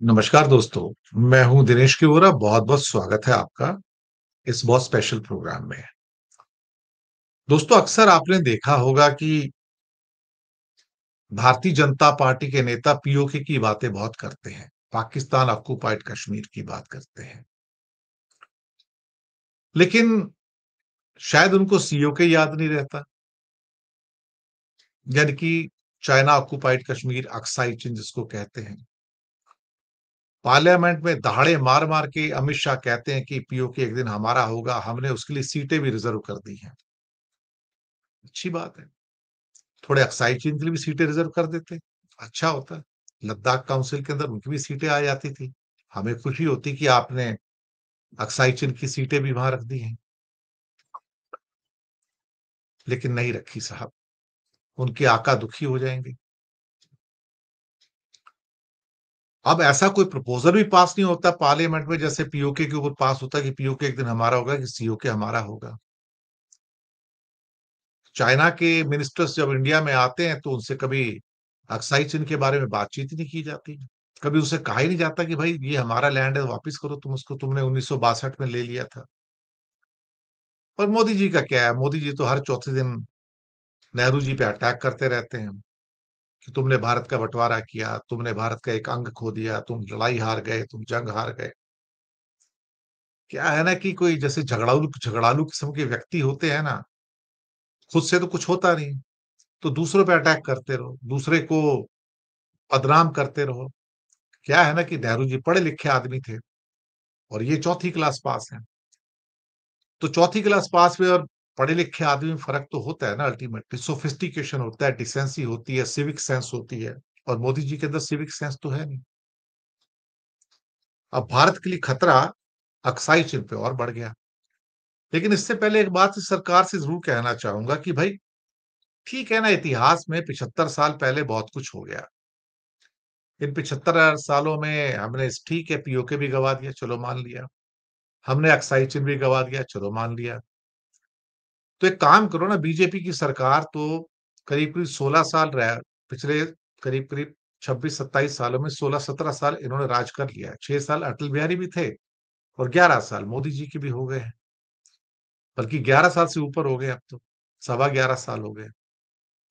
नमस्कार दोस्तों, मैं हूं दिनेश की वोरा। बहुत-बहुत स्वागत है आपका इस बहुत स्पेशल प्रोग्राम में। दोस्तों, अक्सर आपने देखा होगा कि भारतीय जनता पार्टी के नेता पीओके की बातें बहुत करते हैं, पाकिस्तान ऑक्युपाइड कश्मीर की बात करते हैं। लेकिन शायद उनको सीओके याद नहीं रहता, यानी कि चाइना ऑक्युपाइड कश्मीर, अक्साई चिन जिसको कहते हैं। पार्लियामेंट में दहाड़े मार-मार के अमित शाह कहते हैं कि पीओके एक दिन हमारा होगा, हमने उसके लिए सीटें भी रिजर्व कर दी हैं। अच्छी बात है। थोड़े अक्साई चीन के लिए भी सीटें रिजर्व कर देते, अच्छा होता। लद्दाख काउंसिल के अंदर उनकी भी सीटें आ जाती थी। हमें खुशी होती कि आपने अक्साई चीन की सीटें भी वहां रख दी हैं, लेकिन नहीं रखी साहब। उनके आका दुखी हो जाएंगे। अब ऐसा कोई प्रपोजल भी पास नहीं होता पार्लियामेंट में, जैसे पीओके के ऊपर पास होता है कि पीओके एक दिन हमारा होगा, कि सीओके हमारा होगा। चाइना के मिनिस्टर्स जब इंडिया में आते हैं तो उनसे कभी अक्साई चीन के बारे में बातचीत ही नहीं की जाती। कभी उनसे कहा ही नहीं जाता कि भाई ये हमारा लैंड है, वापिस करो तुम उसको, तुमने 1962 में ले लिया था। और मोदी जी का क्या है, मोदी जी तो हर चौथे दिन नेहरू जी पे अटैक करते रहते हैं कि तुमने भारत का बंटवारा किया, तुमने भारत का एक अंग खो दिया, तुम लड़ाई हार गए, तुम जंग हार गए। क्या है ना कि कोई जैसे झगड़ालू झगड़ालू किस्म के व्यक्ति होते हैं ना, खुद से तो कुछ होता नहीं, तो दूसरों पे अटैक करते रहो, दूसरे को बदनाम करते रहो। क्या है ना कि नेहरू जी पढ़े लिखे आदमी थे और ये चौथी क्लास पास हैं। तो चौथी क्लास पास में और पढ़े लिखे आदमी में फ़र्क तो होता है ना अल्टीमेटली। सोफिस्टिकेशन होता है, डिसेंसी होती है, सिविक सेंस होती है, और मोदी जी के अंदर सिविक सेंस तो है नहीं। अब भारत के लिए खतरा अक्साई चिन पे और बढ़ गया। लेकिन इससे पहले एक बात इस सरकार से ज़रूर कहना चाहूँगा कि भाई, ठीक है ना, इतिहास में 75 साल पहले बहुत कुछ हो गया। इन 75 सालों में हमने ठीक है, पीओके भी गँवा दिया, चलो मान लिया। हमने अक्साई चिन भी गँवा दिया, चलो मान लिया। तो एक काम करो ना, बीजेपी की सरकार तो करीब-करीब 16 साल रहा, पिछले करीब-करीब 26-27 सालों में 16-17 साल इन्होंने राज कर लिया है। 6 साल अटल बिहारी भी थे और 11 साल मोदी जी के भी हो गए हैं। बल्कि 11 साल से ऊपर हो गए अब तो, सवा 11 साल हो गए।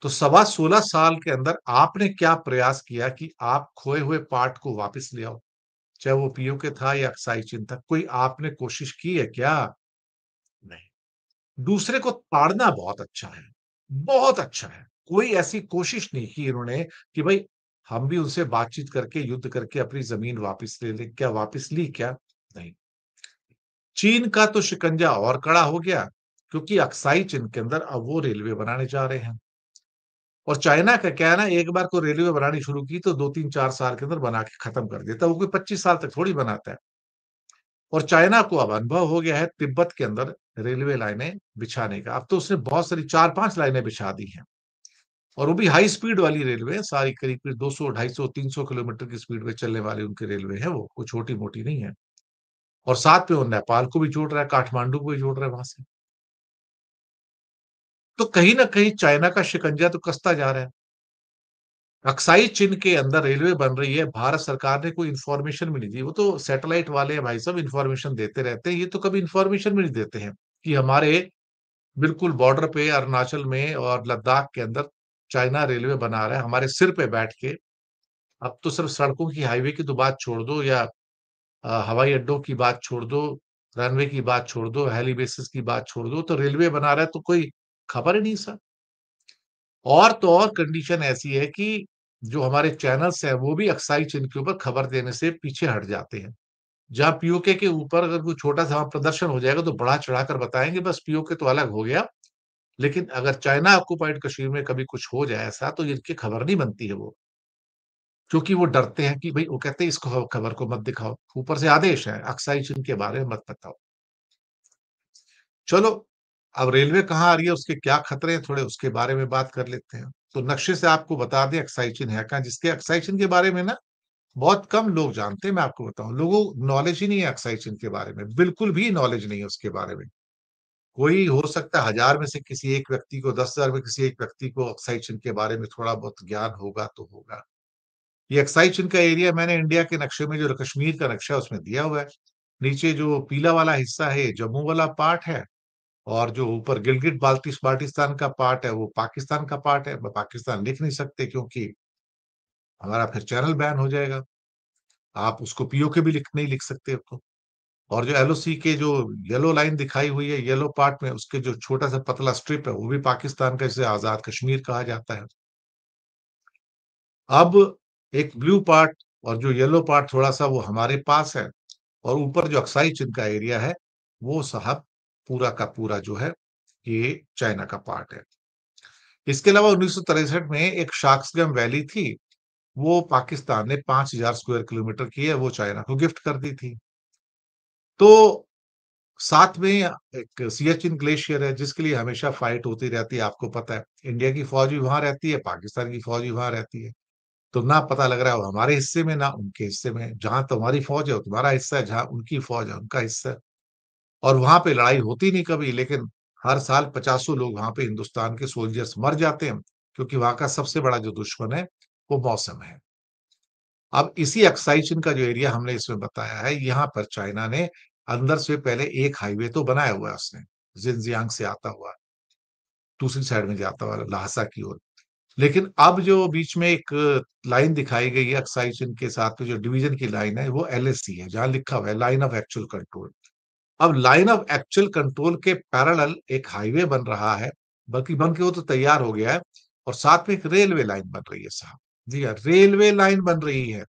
तो सवा 16 साल के अंदर आपने क्या प्रयास किया कि आप खोए हुए पार्ट को वापस ले आओ? चाहे वो पीओके था या अक्साई चिन था, कोई आपने कोशिश की है क्या? नहीं। दूसरे को ताड़ना बहुत अच्छा है, बहुत अच्छा है। कोई ऐसी कोशिश नहीं की इन्होंने कि भई हम भी उनसे बातचीत करके, युद्ध करके अपनी ज़मीन वापस ले लें। क्या वापस ली क्या? नहीं। चीन का तो शिकंजा और कड़ा हो गया, क्योंकि अक्साई चीन के अंदर अब वो रेलवे बनाने जा रहे हैं। और चाइना का क्या है ना, एक बार को रेलवे बनानी शुरू की तो 2-3-4 साल के अंदर बना के खत्म कर देता है। वो कोई 25 साल तक थोड़ी बनाता है। और चाइना को अब अनुभव हो गया है तिब्बत के अंदर रेलवे लाइनें बिछाने का। अब तो उसने बहुत सारी 4-5 लाइनें बिछा दी हैं, और वो भी हाई स्पीड वाली रेलवे है सारी, करीब-करीब 200, 250, 300 किलोमीटर की स्पीड पे चलने वाली उनकी रेलवे है वो, कोई छोटी-मोटी नहीं है। और साथ में वो नेपाल को भी जोड़ रहा है, काठमांडू को भी जोड़ रहा है वहाँ से। तो कहीं न कहीं चाइना का शिकंजा तो कसता जा रहा है। अक्साई चीन के अंदर रेलवे बन रही है, भारत सरकार ने कोई इन्फॉर्मेशन भी नहीं दी। वो तो सैटेलाइट वाले हैं भाई साहब, इन्फॉर्मेशन देते रहते हैं। ये तो कभी इन्फॉर्मेशन भी नहीं देते हैं कि हमारे बिल्कुल बॉर्डर पे अरुणाचल में और लद्दाख के अंदर चाइना रेलवे बना रहा है हमारे सिर पे बैठ के। अब तो सिर्फ सड़कों की, हाईवे की तो बात छोड़ दो, या हवाई अड्डों की बात छोड़ दो, रनवे की बात छोड़ दो, हेली बेसिस की बात छोड़ दो, तो रेलवे बना रहा है तो कोई खबर ही नहीं सर। और तो और कंडीशन ऐसी है कि जो हमारे चैनल्स हैं वो भी अक्साई चीन के ऊपर खबर देने से पीछे हट जाते हैं। जहाँ पीओके के ऊपर अगर कोई छोटा-सा वहाँ प्रदर्शन हो जाएगा तो बढ़ा-चढ़ा कर बताएँगे, बस पीओके तो अलग हो गया। लेकिन अगर चाइना ऑक्युपाइड कश्मीर में कभी कुछ हो जाए ऐसा, तो इनकी खबर नहीं बनती है वो। क्योंकि वो डरते हैं कि भई, वो कहते हैं इसको खबर को मत दिखाओ। ऊपर से आदेश है, अक्साई चीन के बारे में मत बताओ। चलो, अब रेलवे कहाँ आ रही है, उसके क्या खतरे हैं, थोड़े उसके बारे में बात कर लेते हैं। तो नक्शे से आपको बता दें अक्साई चीन है कहाँ, जिसके अक्साई चीन के बारे में ना बहुत कम लोग जानते हैं, मैं आपको बताऊँ। लोगों को नॉलेज ही नहीं है अक्साई चीन के बारे में, बिल्कुल भी नॉलेज नहीं है उसके बारे में। कोई हो सकता है 1000 में से किसी एक व्यक्ति को, 10,000 में किसी एक व्यक्ति को अक्साई चीन के बारे में थोड़ा बहुत ज्ञान होगा तो होगा। ये अक्साई चिन का एरिया मैंने इंडिया के नक्शे में जो कश्मीर का नक्शा है उसमें दिया हुआ है। नीचे जो पीला वाला हिस्सा है, ये जम्मू वाला पार्ट है और जो ऊपर गिलगित बाल्टिस्तान का पार्ट है, वो पाकिस्तान का पार्ट है। पाकिस्तान लिख नहीं सकते क्योंकि हमारा फिर चैनल बैन हो जाएगा। आप उसको पीओके भी नहीं लिख सकते अब तो। और जो एलओसी के जो येलो लाइन दिखाई हुई है, येलो पार्ट में उसके जो छोटा-सा पतला स्ट्रिप है, वो भी पाकिस्तान का, जिसे आज़ाद कश्मीर कहा जाता है। अब एक ब्लू पार्ट और जो येलो पार्ट थोड़ा-सा वो हमारे पास है और ऊपर जो अक्साई चिन का एरिया है, वो साहब पूरा का पूरा जो है, ये चाइना का पार्ट है। इसके अलावा 1963 में एक शाक्सगम वैली थी, वो पाकिस्तान ने 5000 स्क्वायर किलोमीटर की है, वो चाइना को गिफ्ट कर दी थी। तो साथ में एक सियाचिन ग्लेशियर है, जिसके लिए हमेशा फाइट होती रहती है, आपको पता है। इंडिया की फौज भी वहाँ रहती है, पाकिस्तान की फौज भी वहाँ रहती है। तो ना पता लग रहा है वो हमारे हिस्से में, ना उनके हिस्से में। जहाँ तुम्हारी फौज है, वो तुम्हारा हिस्सा है, जहाँ उनकी फौज है, उनका हिस्सा है। और वहाँ पे लड़ाई होती नहीं कभी, लेकिन हर साल पचासों लोग वहाँ पे हिंदुस्तान के सोल्जर्स मर जाते हैं, क्योंकि वहाँ का सबसे बड़ा जो दुश्मन है, वो मौसम है। अब इसी अक्साई चिन का जो एरिया हमने इसमें बताया है, यहाँ पर चाइना ने अंदर से पहले एक हाईवे तो बनाया हुआ है उसने, जिनजियांग से आता हुआ, दूसरी साइड में जाता हुआ ल्हासा की ओर। लेकिन अब जो बीच में एक लाइन दिखाई गई है अक्साई चिन के साथ में, जो डिवीजन की लाइन है, वो एलएसी है, जहाँ लिखा हुआ है लाइन ऑफ एक्चुअल कंट्रोल। अब लाइन ऑफ एक्चुअल कंट्रोल के पैरेलल एक हाईवे बन रहा है, बल्कि बन के वो तो तैयार हो गया है और साथ में एक रेलवे लाइन बन रही है साहब। जी हाँ, रेलवे लाइन बन रही है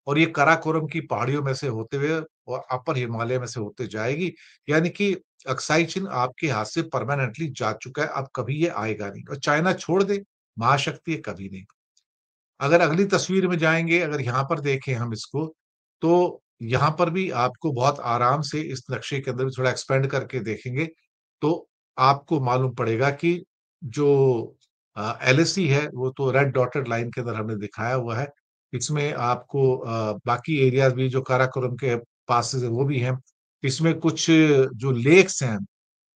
और ये काराकोरम की पहाड़ियों में से होते हुए और अपर हिमालय में से होते जाएगी। यानी कि अक्साई चिन आपके हाथ से परमानेंटली जा चुका है, अब कभी ये आएगा नहीं और चाइना छोड़ दे, महाशक्ति है, कभी नहीं। अगर अगली तस्वीर में जाएँगे, अगर यहाँ पर देखें हम इसको, तो यहाँ पर भी आपको बहुत आराम से इस नक्शे के अंदर भी थोड़ा एक्सपेंड करके देखेंगे, तो आपको मालूम पड़ेगा कि जो एलएसी है, वो तो रेड डॉटेड लाइन के अंदर हमने दिखाया हुआ है। इसमें आपको बाकी एरियाज़ भी जो काराकोरम के पासेस है, वो भी हैं। इसमें कुछ जो लेक्स हैं,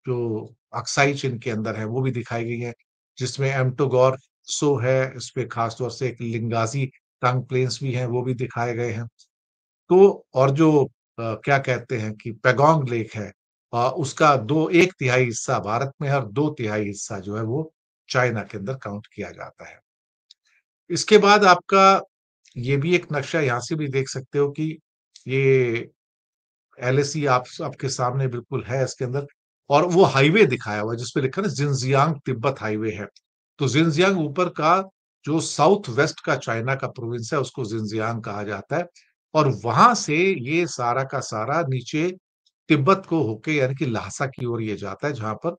जो अक्साई चिन के अंदर है, वो भी दिखाई गई है, जिसमें एम्टोगोर सो है, इसपे खास तौर से एक लिंगाजी तंग प्लेन्स भी हैं, वो भी दिखाए गए हैं। तो और जो क्या कहते हैं कि पैगोंग लेक है, उसका 2 1/3 हिस्सा भारत में है और 2/3 हिस्सा जो है वो चाइना के अंदर काउंट किया जाता है। इसके बाद आपका ये भी एक नक्शा यहाँ से भी देख सकते हो कि ये एलएसी आपके सामने बिल्कुल है इसके अंदर और वो हाईवे दिखाया हुआ है जिसपे लिखा है ना जिनजियांग तिब्बत हाईवे है। तो जिनजियांग ऊपर का जो साउथ वेस्ट का चाइना का प्रोविंस है उसको जिनजियांग कहा जाता है और वहां से ये सारा का सारा नीचे तिब्बत को होके यानी कि ल्हासा की ओर ये जाता है जहां पर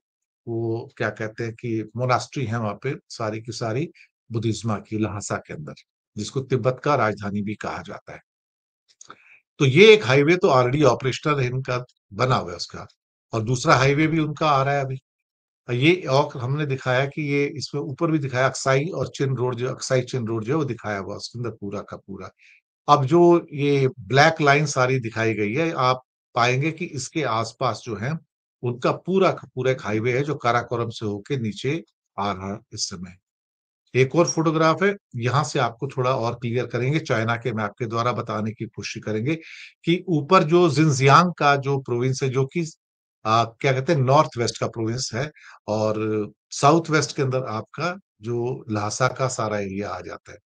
वो क्या कहते हैं कि मोनास्ट्री है वहां पे सारी की सारी बुद्धिज्मा की ल्हासा के अंदर जिसको तिब्बत का राजधानी भी कहा जाता है। तो ये एक हाईवे तो ऑलरेडी ऑपरेशनल है इनका बना हुआ है उसका और दूसरा हाईवे भी उनका आ रहा है अभी। ये और हमने दिखाया कि ये इसमें ऊपर भी दिखाया अक्साई और चिन रोड जो अक्साई चिन रोड जो है वो दिखाया हुआ है उसके अंदर पूरा का पूरा। अब जो ये ब्लैक लाइन सारी दिखाई गई है, आप पाएँगे कि इसके आस-पास जो है, उनका पूरा का पूरा एक हाईवे है जो काराकोरम से होके नीचे आ रहा है इस समय। एक और फ़ोटोग्राफ है, यहाँ से आपको थोड़ा और क्लियर करेंगे, चाइना के मैप के द्वारा बताने की कोशिश करेंगे कि ऊपर जो ज़िनजियांग का जो प्रोविंस है जो कि क्या कहते हैं नॉर्थ वेस्ट का प्रोविंस है और साउथ वेस्ट के अंदर आपका जो ल्हासा का सारा एरिया आ जाता है।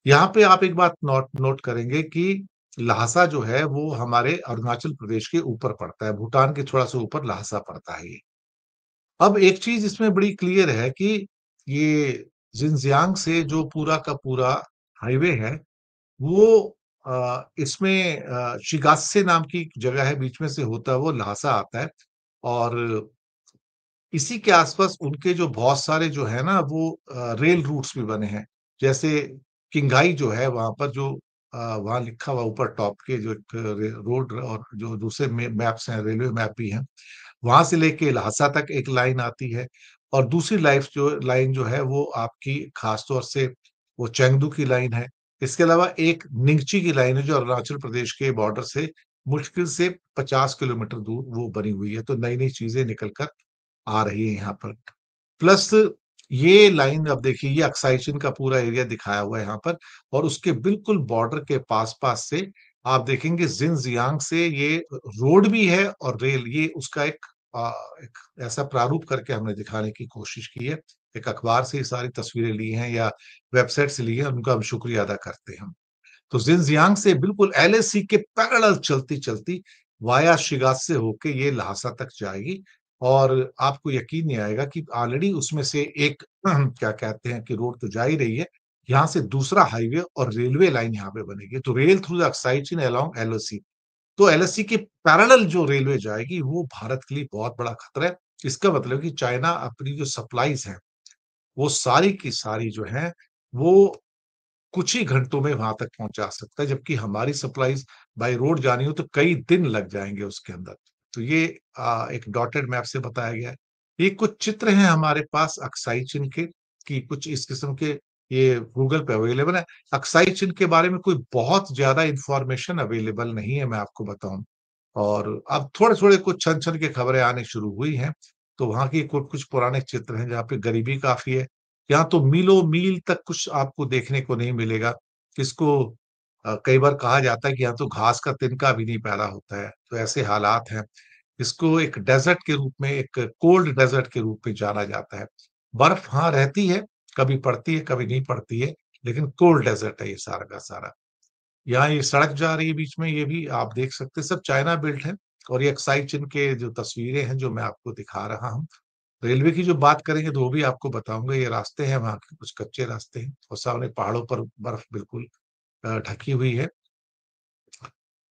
यहाँ पे आप एक बात नोट नोट करेंगे कि ल्हासा जो है वो हमारे अरुणाचल प्रदेश के ऊपर पड़ता है, भूटान के थोड़ा-सा ऊपर ल्हासा पड़ता है ये। अब एक चीज़ इसमें बड़ी क्लियर है कि ये जिनजियांग से जो पूरा का पूरा हाईवे है, वो इसमें शिगात्से नाम की जगह है, बीच में से होता हुआ ल्हासा आता है और इसी के आस-पास उनके जो बहुत सारे जो है ना वो रेल रूट्स भी बने हैं। जैसे किंघाई जो है वहाँ पर जो वहाँ लिखा हुआ ऊपर टॉप के जो एक रोड और जो दूसरे मैप्स हैं, रेलवे मैप भी हैं। वहाँ से लेके लहासा तक एक लाइन आती है और दूसरी लाइन जो है वो आपकी खास तौर से वो चेंगडू की लाइन है। इसके अलावा एक निंगची की लाइन है जो अरुणाचल प्रदेश के बॉर्डर से मुश्किल से 50 किलोमीटर दूर वो बनी हुई है। तो नई-नई चीज़ें निकल कर आ रही है यहाँ पर। प्लस ये लाइन अब देखिए, ये अक्साई चीन का पूरा एरिया दिखाया हुआ है यहाँ पर, और उसके बिल्कुल बॉर्डर के पास-पास से आप देखेंगे जिनजियांग से ये रोड भी है और रेल, ये उसका एक ऐसा प्रारूप करके हमने दिखाने की कोशिश की है। एक अखबार से ये सारी तस्वीरें ली हैं या वेबसाइट से ली हैं, उनका हम शुक्रिया अदा करते हैं हम। तो जिनजियांग से बिल्कुल एलएसी के पैरेलल चलती-चलती वाया शिगात्से होके ये ल्हासा तक जाएगी, और आपको यकीन नहीं आएगा कि ऑलरेडी उसमें से एक क्या कहते हैं कि रोड तो जा ही रही है, यहाँ से दूसरा हाईवे और रेलवे लाइन यहाँ पे बनेगी। तो रेल थ्रू द अक्साई चीन अलोंग एलओसी। तो एलएसी के पैरेलल जो रेलवे जाएगी, वो भारत के लिए बहुत बड़ा खतरा है। इसका मतलब है कि चाइना अपनी जो सप्लाइज़ हैं, वो सारी की सारी जो हैं, वो कुछ ही घंटों में वहां तक पहुंचा सकता है, जबकि हमारी सप्लाईज बाय रोड जानी हो तो कई दिन लग जाएंगे उसके अंदर। तो ये एक डॉटेड मैप से बताया गया है। ये कुछ चित्र हैं हमारे पास अक्साई चिन के, कि कुछ इस किस्म के, ये गूगल पे अवेलेबल है। अक्साई चिन के बारे में कोई बहुत ज्यादा इंफॉर्मेशन अवेलेबल नहीं है, मैं आपको बताऊं। और अब थोड़े-थोड़े कुछ छन-छन के खबरें आनी शुरू हुई हैं, तो वहाँ की कुछ पुराने चित्र हैं जहाँ पे गरीबी काफ़ी है। यहाँ तो मीलों-मील तक कुछ आपको देखने को नहीं मिलेगा। इसको कई बार कहा जाता है कि यहाँ तो घास का तिनका भी नहीं पैदा होता है, तो ऐसे हालात हैं। इसको एक डेज़र्ट के रूप में, एक कोल्ड डेज़र्ट के रूप में जाना जाता है। बर्फ हाँ रहती है, कभी पड़ती है, कभी नहीं पड़ती है, लेकिन कोल्ड डेज़र्ट है ये सारा का सारा। यहाँ ये सड़क जा रही है बीच में, ये भी आप देख सकते हैं, सब चाइना बिल्ट है। और ये एक्साई चिन के जो तस्वीरें हैं जो मैं आपको दिखा रहा हूँ। रेलवे की जो बात करेंगे तो वो भी आपको बताऊंगा। ये रास्ते हैं वहाँ के, कुछ कच्चे रास्ते हैं और सामने पहाड़ों पर बर्फ बिल्कुल ढकी हुई है।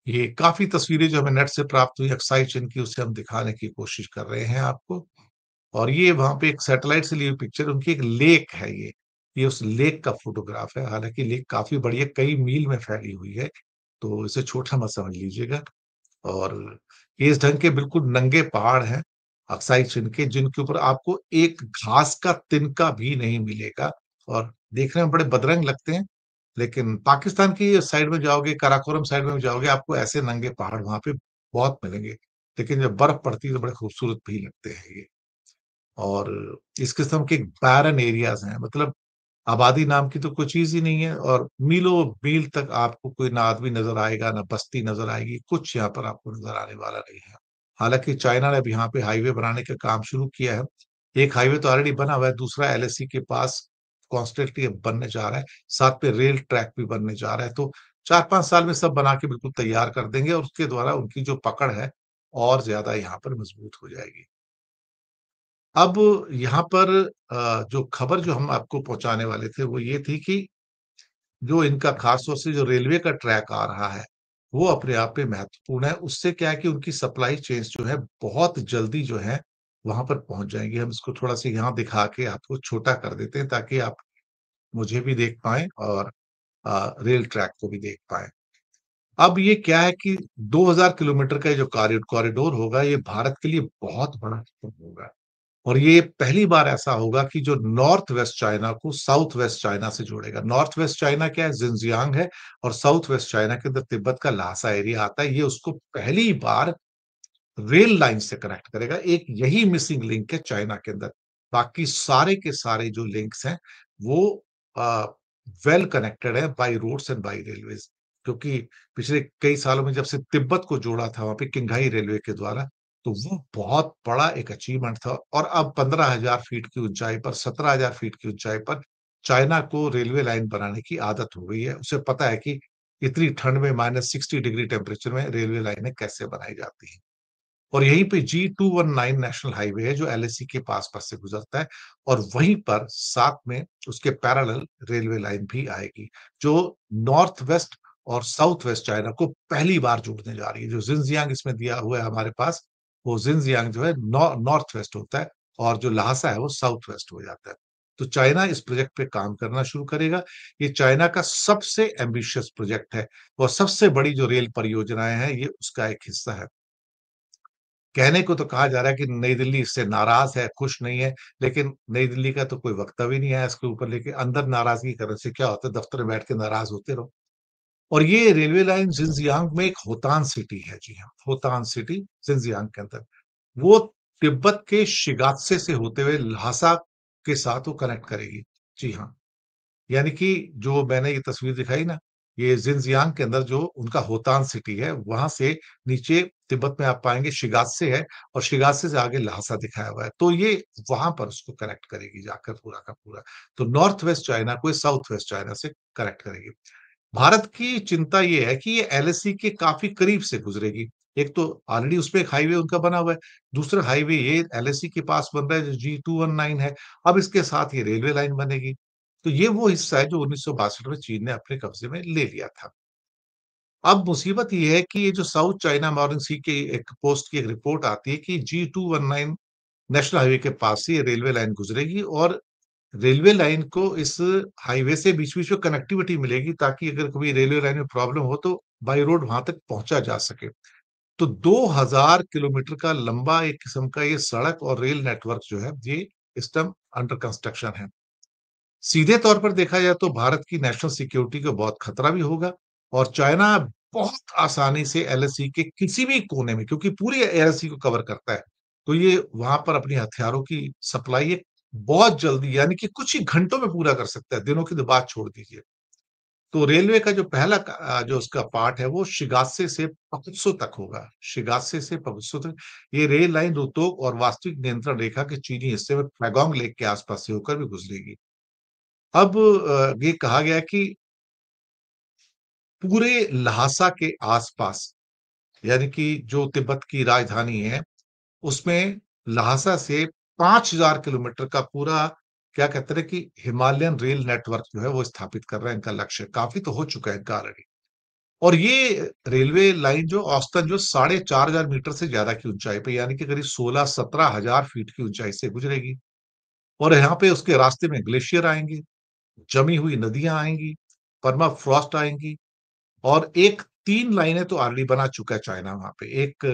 ये काफी तस्वीरें जो हमें नेट से प्राप्त हुई एक्साई चिन की, उसे हम दिखाने की कोशिश कर रहे हैं आपको। और ये वहाँ पे एक सैटेलाइट से ली हुई पिक्चर, उनकी एक लेक है ये। ये उस लेक का फ़ोटोग्राफ है, हालाँकि लेक काफ़ी बड़ी है, कई मील में फैली हुई है, तो इसे छोटा मत समझ लीजिएगा। और ये इस ढंग के बिल्कुल नंगे पहाड़ हैं, अक्साई चिन के, जिनके ऊपर आपको एक घास का तिनका भी नहीं मिलेगा, और देखने में बड़े बदरंग लगते हैं। लेकिन पाकिस्तान की साइड में जाओगे, काराकोरम साइड में जाओगे, आपको ऐसे नंगे पहाड़ वहाँ पे बहुत मिलेंगे। लेकिन जब बर्फ पड़ती है तो बड़े खूबसूरत भी लगते हैं ये। और इस किस्म के बैरन एरियाज़ हैं, मतलब आबादी नाम की तो कोई चीज़ ही नहीं है, और मीलों-मील तक आपको कोई ना आदमी नज़र आएगा, ना बस्ती नज़र आएगी, कुछ यहाँ पर आपको नज़र आने वाला नहीं है। हालाँकि चाइना ने अब यहाँ पे हाईवे बनाने का काम शुरू किया है। एक हाईवे तो ऑलरेडी बना हुआ है, दूसरा एलएसी के पास कॉन्स्टेंटली अब बनने जा रहा है, साथ में रेल ट्रैक भी बनने जा रहा है। तो 4-5 साल में सब बना के बिल्कुल तैयार कर देंगे, और उसके द्वारा उनकी जो पकड़ है, और ज़्यादा यहाँ पर मजबूत हो जाएगी। अब यहाँ पर जो खबर जो हम आपको पहुँचाने वाले थे, वो ये थी कि जो इनका खास तौर से जो रेलवे का ट्रैक आ रहा है, वो अपने आप में महत्वपूर्ण है। उससे क्या है कि उनकी सप्लाई चेन्स जो है, बहुत जल्दी जो है, वहाँ पर पहुँच जाएँगी। हम इसको थोड़ा-सा यहाँ दिखा के आपको छोटा कर देते हैं, ताकि आप मुझे भी देख पाएँ और रेल ट्रैक को भी देख पाएँ। अब ये क्या है कि 2000 किलोमीटर का ये जो कॉरिडोर होगा, ये भारत के लिए बहुत बड़ा होगा। और ये पहली बार ऐसा होगा कि जो नॉर्थ वेस्ट चाइना को साउथ वेस्ट चाइना से जोड़ेगा। नॉर्थ वेस्ट चाइना क्या है? ज़िनजियांग है, और साउथ वेस्ट चाइना के अंदर तिब्बत का ल्हासा एरिया आता है। ये उसको पहली बार रेल लाइन से कनेक्ट करेगा। एक यही मिसिंग लिंक है चाइना के अंदर। बाकी सारे के सारे जो लिंक्स हैं, वो अ, वेल कनेक्टेड है by roads and by railways. क्योंकि पिछले कई सालों में जब से तिब्बत को जोड़ा था वहाँ पे किंघाई रेलवे के द्वारा, तो वो बहुत बड़ा एक अचीवमेंट था। और अब 15,000 फीट की ऊँचाई पर, 17,000 फीट की ऊँचाई पर चाइना को रेलवे लाइन बनाने की आदत हो गई है। उसे पता है कि इतनी ठंड में -60 डिग्री टेम्परेचर में रेलवे लाइनें कैसे बनाई जाती हैं। और यहीं पे G219 नेशनल हाईवे है जो एलएसी के पास-पास से गुजरता है, और वहीं पर साथ में उसके पैरेलल रेलवे लाइन भी आएगी, जो नॉर्थ वेस्ट और साउथ वेस्ट चाइना को पहली बार जोड़ने जा रही है। जो ज़िनजियांग इसमें दिया हुआ है हमारे पास, वो ज़िनजियांग जो है नॉर्थ वेस्ट होता है, और जो ल्हासा है वो साउथ वेस्ट हो जाता है। तो चाइना इस प्रोजेक्ट पे काम करना शुरू करेगा। ये चाइना का सबसे एम्बिशियस प्रोजेक्ट है, और सबसे बड़ी जो रेल परियोजनाएँ हैं, ये उसका एक हिस्सा है। कहने को तो कहा जा रहा है कि नई दिल्ली इससे नाराज़ है, खुश नहीं है, लेकिन नई दिल्ली का तो कोई वक्तव्य ही नहीं आया इसके ऊपर लेके। अंदर नाराज़गी करने से क्या होता है, दफ्तर में बैठ के नाराज़ होते रहो। और ये रेलवे लाइन ज़िनजियांग में एक होतान सिटी है, जी हाँ, होतान सिटी ज़िनजियांग के अंदर। वो तिब्बत के शिगात्से से होते हुए ल्हासा के साथ वो कनेक्ट करेगी। जी हाँ। यानी कि जो मैंने ये तस्वीर दिखाई ना, ये ज़िनजियांग के अंदर जो उनका होतान सिटी है, वहाँ से नीचे तिब्बत में आप पाएँगे शिगात्से है और शिगात्से से आगे ल्हासा दिखाया हुआ है। तो ये वहाँ पर उसको कनेक्ट करेगी जाकर पूरा का पूरा। तो नॉर्थ वेस्ट चाइना को ये साउथ वेस्ट चाइना से कनेक्ट करेगी। भारत की चिंता ये है कि ये एलएसी के काफ़ी करीब से गुज़रेगी। एक तो ऑलरेडी उसपे एक हाईवे उनका बना हुआ है, दूसरा हाईवे ये एलएसी के पास बन रहा है जो जी 219 है, अब इसके साथ ये रेलवे लाइन बनेगी। तो ये वो हिस्सा है जो 1962 में चीन ने अपने कब्ज़े में ले लिया था। अब मुसीबत ये है कि ये जो साउथ चाइना मॉर्निंग सी की एक पोस्ट की एक रिपोर्ट आती है कि जी 219 नेशनल हाईवे के पास से ये रेलवे लाइन गुज़रेगी और रेलवे लाइन को इस हाईवे से बीच-बीच में कनेक्टिविटी मिलेगी ताकि अगर कभी रेलवे लाइन में प्रॉब्लम हो तो बाय रोड वहाँ तक पहुँचा जा सके। तो 2000 किलोमीटर का लंबा एक किस्म का ये सड़क और रेल नेटवर्क जो है, ये इस टाइम अंडर कंस्ट्रक्शन है। सीधे तौर पर देखा जाए तो भारत की नेशनल सिक्योरिटी को बहुत खतरा भी होगा और चाइना बहुत आसानी से एलएसी के किसी भी कोने में क्योंकि पूरी एलएसी को कवर करता है, तो ये वहाँ पर अपनी हथियारों की सप्लाई एक बहुत जल्दी यानी कि कुछ ही घंटों में पूरा कर सकता है, दिनों की तो बात छोड़ दीजिए। तो रेलवे का जो पहला जो उसका पार्ट है वो शिगात्से से पकुत्सो तक होगा। शिगात्से से पकुत्सो तक ये रेल लाइन रोहतक और वास्तविक नियंत्रण रेखा के चीनी हिस्से में पैगोंग लेक के आसपास से होकर भी गुजरेगी। अब ये कहा गया है कि पूरे ल्हासा के आस-पास, यानी कि जो तिब्बत की राजधानी है, उसमें ल्हासा से 5000 किलोमीटर का पूरा क्या कहते हैं कि हिमालयन रेल नेटवर्क जो है वो स्थापित कर रहा है इनका लक्ष्य। काफ़ी तो हो चुका है इनका ऑलरेडी। और ये रेलवे लाइन जो औसतन जो 4500 मीटर से ज़्यादा की ऊँचाई पे यानी कि करीब 16-17 हज़ार फीट की ऊँचाई से गुजरेगी। और यहाँ पे उसके रास्ते में ग्लेशियर आएँगे, जमी हुई नदियाँ आएँगी, परमाफ्रॉस्ट आएँगी और एक 3 लाइनें तो ऑलरेडी बना चुका है चाइना वहाँ पे। एक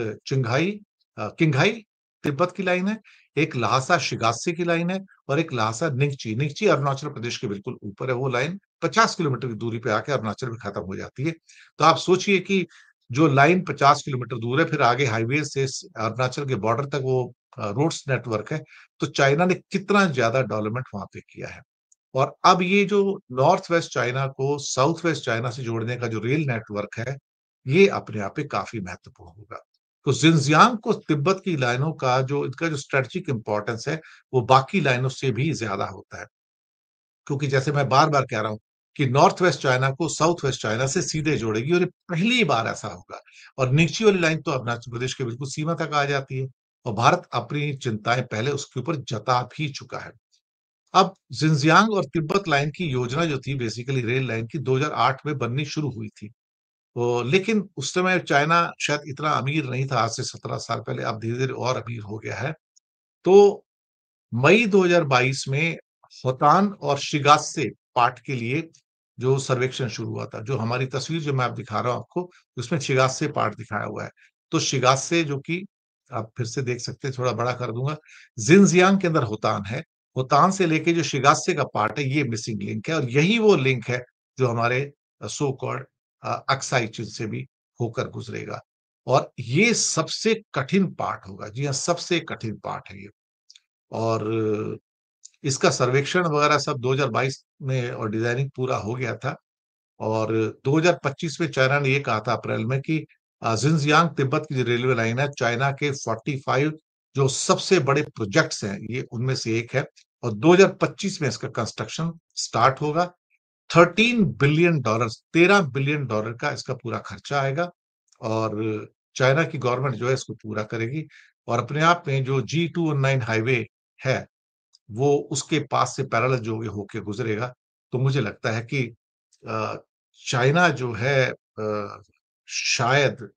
किंगहाई तिब्बत की लाइन है, एक ल्हासा शिगात्से की लाइन है और एक ल्हासा निंगची। निंगची अरुणाचल प्रदेश के बिल्कुल ऊपर है वो लाइन 50 किलोमीटर की दूरी पे आके अरुणाचल में खत्म हो जाती है। तो आप सोचिए कि जो लाइन 50 किलोमीटर दूर है, फिर आगे हाईवे से स अरुणाचल के बॉर्डर तक वो रोड्स नेटवर्क है, तो चाइना ने कितना ज़्यादा डेवलपमेंट वहाँ पे किया है। और अब ये जो नॉर्थ वेस्ट चाइना को साउथ वेस्ट चाइना से जोड़ने का जो रेल नेटवर्क है, ये अपने आप में काफ़ी महत्वपूर्ण होगा। तो ज़िनजियांग को तिब्बत की लाइनों का जो इनका जो स्ट्रैटेजिक इम्पोर्टेंस है, वो बाकी लाइनों से भी ज़्यादा होता है। क्योंकि जैसे मैं बार-बार कह रहा हूँ कि नॉर्थ वेस्ट चाइना को साउथ वेस्ट चाइना से सीधे जोड़ेगी और ये पहली बार ऐसा होगा। और नीचे वाली लाइन तो अरुणाचल प्रदेश के बिल्कुल सीमा तक आ जाती है और भारत अपनी चिंताएँ पहले उसके ऊपर जता भी चुका है। अब ज़िनजियांग और तिब्बत लाइन की योजना जो थी बेसिकली रेल लाइन की 2008 में बननी शुरू हुई थी। लेकिन उस समय चाइना शायद इतना अमीर नहीं था आज से 17 साल पहले, अब धीरे-धीरे और अमीर हो गया है। तो मई 2022 में होतान और शिगात्से पाठ के लिए जो सर्वेक्षण शुरू हुआ था, जो हमारी तस्वीर जो मैं अब दिखा रहा हूँ आपको, उसमें शिगात्से पाठ दिखाया हुआ है। तो शिगात्से जो कि आप फिर से देख सकते हैं, थोड़ा बड़ा कर दूँगा। ज़िनजियांग के अंदर होतान है। होतान से लेके जो शिगात्से का पार्ट है, ये मिसिंग लिंक है और यही वो लिंक है, जो हमारे सो कॉल्ड अक्साई चिन से भी होकर गुज़रेगा और ये सबसे कठिन पार्ट होगा। जी हाँ, सबसे कठिन पार्ट है ये। और इसका सर्वेक्षण वगैरह सब 2022 में और डिज़ाइनिंग पूरा हो गया था और 2025 में चाइना ने ये कहा था अप्रैल में कि ज़िनजियांग तिब्बत की जो रेलवे लाइन है, चाइना के 45 जो सबसे बड़े प्रोजेक्ट्स हैं, ये उनमें से एक है और 2025 में इसका कंस्ट्रक्शन स्टार्ट होगा। 13 बिलियन डॉलर्स $13 बिलियन का इसका पूरा खर्चा आएगा और चाइना की गवर्नमेंट जो है इसको पूरा करेगी और अपने आप में जो जी 219 हाईवे है, वो उसके पास से पैरेलल जो ये होके गुज़रेगा, तो मुझे लगता है कि अ, चाइना जो है शायद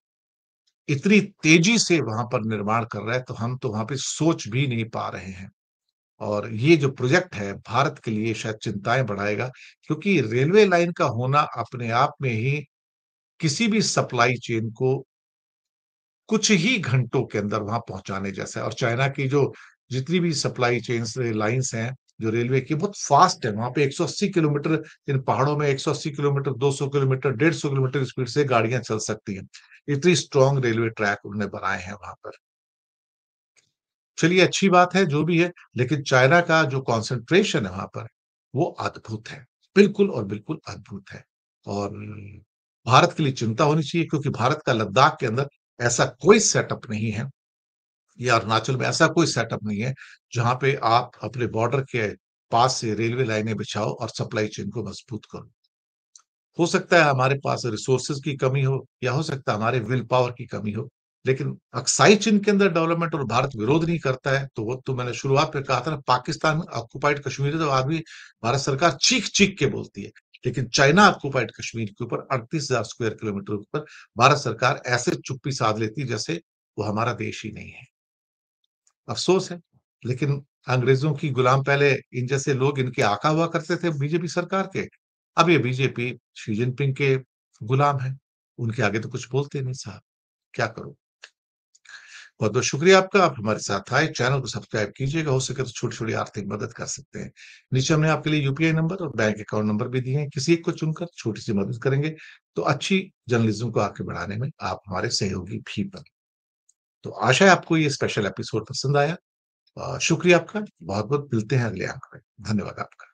इतनी तेज़ी से वहाँ पर निर्माण कर रहा है, तो हम तो वहाँ पे सोच भी नहीं पा रहे हैं। और ये जो प्रोजेक्ट है, भारत के लिए शायद चिंताएँ बढ़ाएगा, क्योंकि रेलवे लाइन का होना अपने आप में ही किसी भी सप्लाई चेन को कुछ ही घंटों के अंदर वहाँ पहुँचाने जैसा है और चाइना की जो जितनी भी सप्लाई चेन्स लाइन्स हैं, जो रेलवे की बहुत फ़ास्ट है, वहाँ पे 180 किलोमीटर इन पहाड़ों में 180 किलोमीटर, 200 किलोमीटर, 150 किलोमीटर स्पीड से गाड़ियाँ चल सकती हैं। इतनी स्ट्रॉन्ग रेलवे ट्रैक उन्होंने बनाए हैं वहाँ पर। चलिए अच्छी बात है जो भी है, लेकिन चाइना का जो कंसंट्रेशन है वहाँ पर, वो अद्भुत है। बिल्कुल और बिल्कुल अद्भुत है। और भारत के लिए चिंता होनी चाहिए क्योंकि भारत का लद्दाख के अंदर ऐसा कोई सेटअप नहीं है या अरुणाचल में ऐसा कोई सेटअप नहीं है, जहाँ पे आप अपने बॉर्डर के पास से रेलवे लाइनें बिछाओ और सप्लाई चेन को मजबूत करो। हो सकता है हमारे पास रिसोर्सेज की कमी हो या हो सकता है हमारे विल पावर की कमी हो, लेकिन अक्साई चीन के अंदर डेवलपमेंट और भारत विरोध नहीं करता है, तो वो तो मैंने शुरुआत में कहा था ना, पाकिस्तान ऑक्युपाइड कश्मीर है तो आदमी भारत सरकार चीख-चीख के बोलती है। लेकिन चाइना ऑक्युपाइड कश्मीर के ऊपर 38,000 स्क्वायर किलोमीटर के ऊपर भारत सरकार ऐसे चुप्पी साध लेती है जैसे वो हमारा देश ही नहीं है। अफ़सोस है, लेकिन अंग्रेज़ों की गुलाम पहले इन जैसे लोग इनके आका हुआ करते थे बीजेपी सरकार के। अब ये बीजेपी शी जिनपिंग के गुलाम हैं। उनके आगे तो कुछ बोलते नहीं साहब, क्या करूँ? बहुत-बहुत शुक्रिया आपका, आप हमारे साथ आए, चैनल को सब्सक्राइब कीजिएगा, हो सके तो छोटी-छोटी आर्थिक मदद कर सकते हैं। नीचे हमने आपके लिए यूपीआई नंबर और बैंक अकाउंट नंबर भी दिए हैं, किसी एक को चुनकर छोटी-सी मदद करेंगे, तो अच्छी जर्नलिज़्म को आगे बढ़ाने में आप हमारे सहयोगी भी बनें। तो आशा है आपको ये स्पेशल एपिसोड पसंद आया। शुक्रिया आपका, बहुत-बहुत मिलते हैं अगले अंक में। धन्यवाद आपका।